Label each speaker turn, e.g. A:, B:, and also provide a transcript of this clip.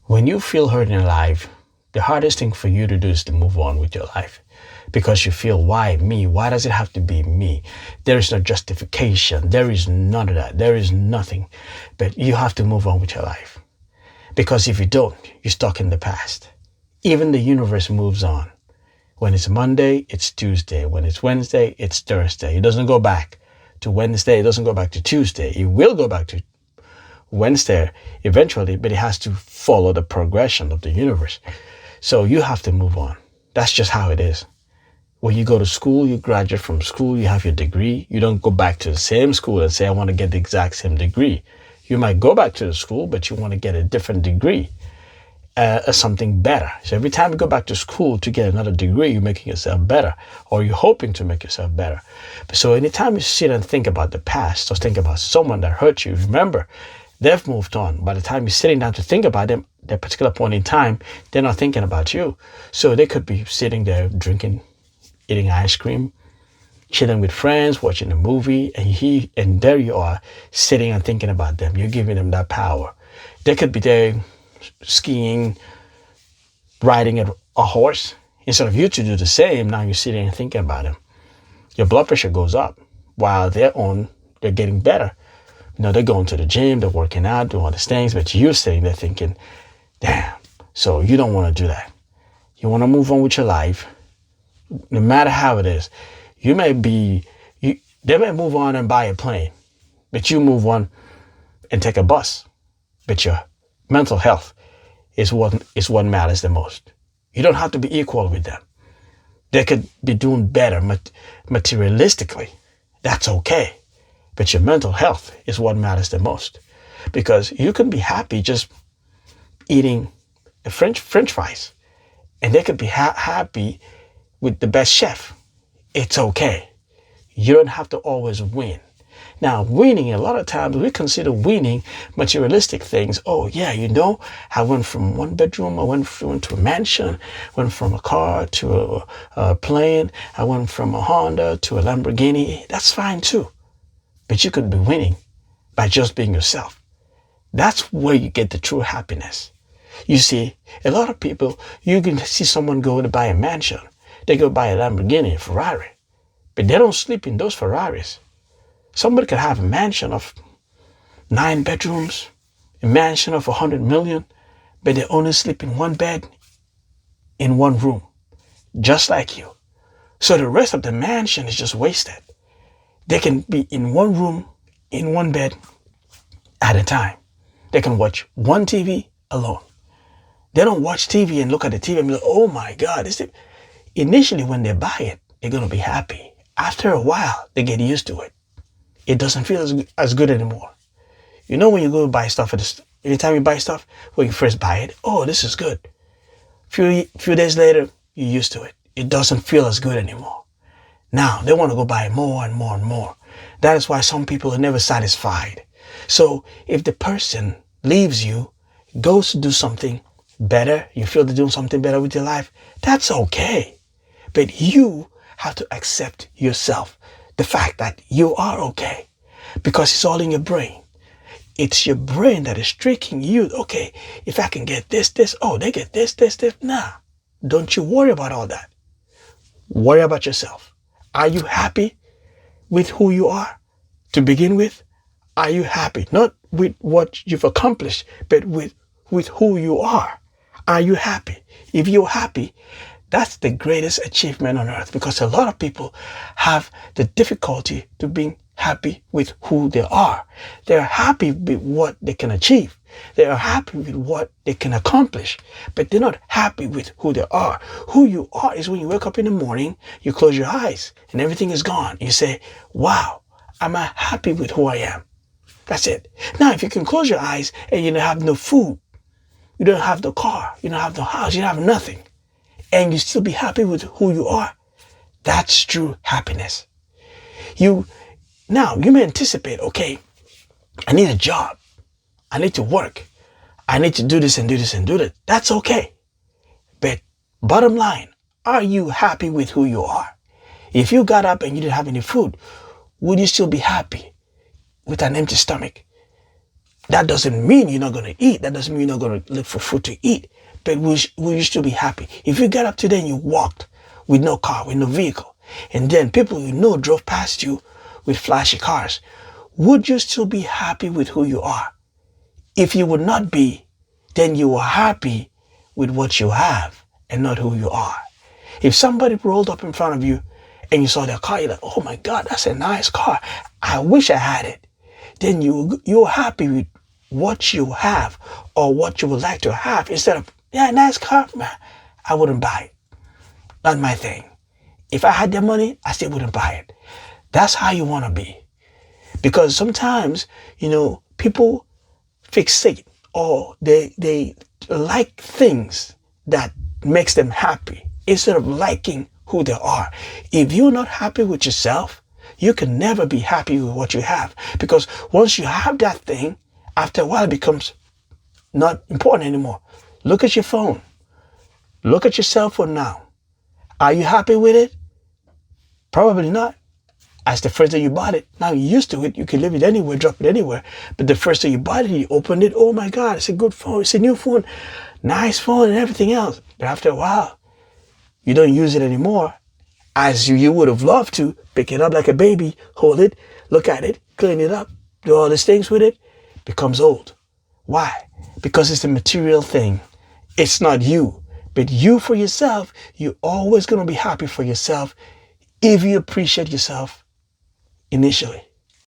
A: When you feel hurt in your life, the hardest thing for you to do is to move on with your life. Because you feel, why me? Why does it have to be me? There is no justification. There is none of that. There is nothing. But you have to move on with your life. Because if you don't, you're stuck in the past. Even the universe moves on. When it's Monday, it's Tuesday. When it's Wednesday, it's Thursday. It doesn't go back to Wednesday. It doesn't go back to Tuesday. It will go back to Wednesday eventually, but it has to follow the progression of the universe. So you have to move on. That's just how it is. When you go to school, you graduate from school, you have your degree. You don't go back to the same school and say, I want to get the exact same degree. You might go back to the school, but you want to get a different degree, something better. So every time you go back to school to get another degree, you're making yourself better, or you're hoping to make yourself better. So anytime you sit and think about the past, or think about someone that hurt you, remember, they've moved on. By the time you're sitting down to think about them, at that particular point in time, they're not thinking about you. So they could be sitting there drinking, eating ice cream, chilling with friends, watching a movie, and there you are sitting and thinking about them. You're giving them that power. They could be there skiing, riding a horse. Instead of you to do the same, now you're sitting and thinking about them. Your blood pressure goes up while they're getting better. They're going to the gym, they're working out, doing all these things, but you're sitting there thinking, damn. So you don't want to do that. You want to move on with your life, no matter how it is. They may move on and buy a plane, but you move on and take a bus. But your mental health is what matters the most. You don't have to be equal with them. They could be doing better materialistically. That's okay. But your mental health is what matters the most. Because you can be happy just eating French fries. And they could be happy with the best chef. It's okay. You don't have to always win. Now, winning, a lot of times we consider winning materialistic things. Oh, yeah, I went from one bedroom, I went to a mansion, went from a car to a plane, I went from a Honda to a Lamborghini. That's fine too. But you could be winning by just being yourself. That's where you get the true happiness. You see, a lot of people, you can see someone go to buy a mansion. They go buy a Lamborghini, a Ferrari. But they don't sleep in those Ferraris. Somebody could have a mansion of 9 bedrooms, a mansion of 100 million, but they only sleep in one bed, in one room, just like you. So the rest of the mansion is just wasted. They can be in one room, in one bed at a time. They can watch one TV alone. They don't watch TV and look at the TV and be like, oh my God. Initially, when they buy it, they're going to be happy. After a while, they get used to it. It doesn't feel as good anymore. When you go buy stuff, anytime you buy stuff, when you first buy it, oh, this is good. Few days later, you're used to it. It doesn't feel as good anymore. Now, they want to go buy more and more and more. That is why some people are never satisfied. So if the person leaves you, goes to do something better, you feel they're doing something better with your life, that's okay. But you have to accept yourself, the fact that you are okay, because it's all in your brain. It's your brain that is tricking you. Okay, if I can get this, oh, they get this. Nah, don't you worry about all that. Worry about yourself. Are you happy with who you are to begin with? Are you happy? Not with what you've accomplished, but with who you are. Are you happy? If you're happy, that's the greatest achievement on earth, because a lot of people have the difficulty to being happy with who they are. They're happy with what they can achieve. They are happy with what they can accomplish, but they're not happy with who they are. Who you are is when you wake up in the morning, you close your eyes and everything is gone. You say, wow, am I happy with who I am? That's it. Now, if you can close your eyes and you don't have no food, you don't have the car, you don't have the house, you don't have nothing, and you still be happy with who you are, that's true happiness. You may anticipate, okay, I need a job. I need to work. I need to do this and do this and do that. That's okay. But bottom line, are you happy with who you are? If you got up and you didn't have any food, would you still be happy with an empty stomach? That doesn't mean you're not going to eat. That doesn't mean you're not going to look for food to eat. But will you still be happy? If you got up today and you walked with no car, with no vehicle, and then people you know drove past you with flashy cars, would you still be happy with who you are? If you would not be, then you are happy with what you have and not who you are. If somebody rolled up in front of you and you saw their car, you're like, oh my God, that's a nice car. I wish I had it. Then you're happy with what you have or what you would like to have instead of, yeah, nice car, man, I wouldn't buy it. Not my thing. If I had the money, I still wouldn't buy it. That's how you want to be. Because sometimes, people fixate or they like things that makes them happy instead of liking who they are. If you're not happy with yourself, you can never be happy with what you have. Because once you have that thing, after a while it becomes not important anymore. Look at your phone. Look at your cell phone now. Are you happy with it? Probably not. As the first day you bought it, now you're used to it. You can leave it anywhere, drop it anywhere. But the first day you bought it, you opened it. Oh my God, it's a good phone. It's a new phone. Nice phone and everything else. But after a while, you don't use it anymore as you would have loved to. Pick it up like a baby, hold it, look at it, clean it up, do all these things with it. Becomes old. Why? Because it's a material thing. It's not you. But you for yourself, you're always going to be happy for yourself if you appreciate yourself initially.